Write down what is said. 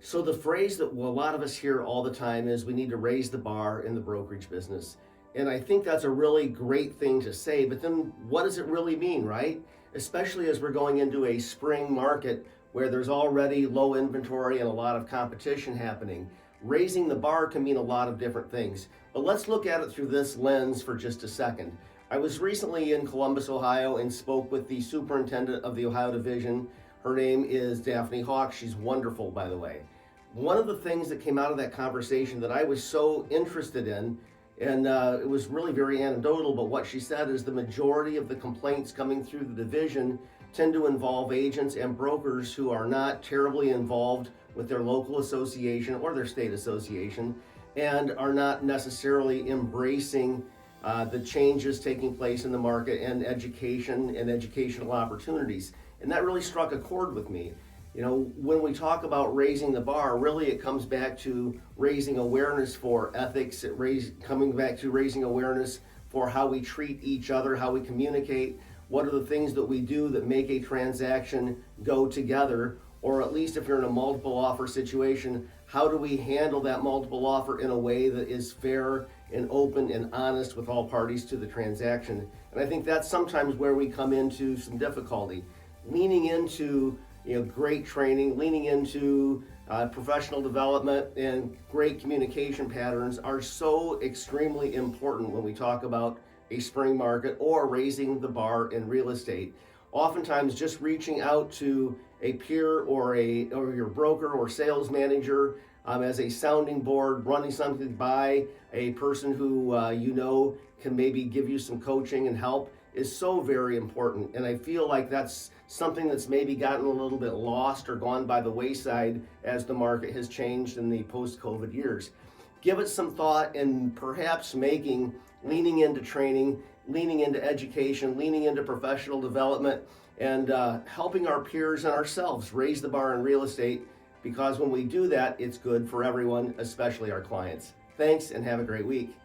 So the phrase that a lot of us hear all the time is we need to raise the bar in the brokerage business. And I think that's a really great thing to say, but then what does it really mean, right? Especially as we're going into a spring market where there's already low inventory and a lot of competition happening. Raising the bar can mean a lot of different things, but let's look at it through this lens for just a second. I was recently in Columbus, Ohio, and spoke with the superintendent of the Ohio division. Her name is Daphne Hawk. She's wonderful, by the way. One of the things that came out of that conversation that I was so interested in, and it was really very anecdotal, but what she said is the majority of the complaints coming through the division tend to involve agents and brokers who are not terribly involved with their local association or their state association and are not necessarily embracing the changes taking place in the market and education and educational opportunities. And that really struck a chord with me. You know, when we talk about raising the bar, really it comes back to raising awareness for ethics, coming back to raising awareness for how we treat each other, how we communicate, what are the things that we do that make a transaction go together, or at least if you're in a multiple offer situation, how do we handle that multiple offer in a way that is fair and open and honest with all parties to the transaction. And I think that's sometimes where we come into some difficulty. Leaning into great training, leaning into professional development and great communication patterns are so extremely important when we talk about a spring market or raising the bar in real estate. Oftentimes just reaching out to a peer or your broker or sales manager as a sounding board, running something by a person who can maybe give you some coaching and help is so very important. And I feel like that's something that's maybe gotten a little bit lost or gone by the wayside as the market has changed in the post-COVID years. Give it some thought and perhaps leaning into training, leaning into education, leaning into professional development, and helping our peers and ourselves raise the bar in real estate, because when we do that, it's good for everyone, especially our clients. Thanks and have a great week.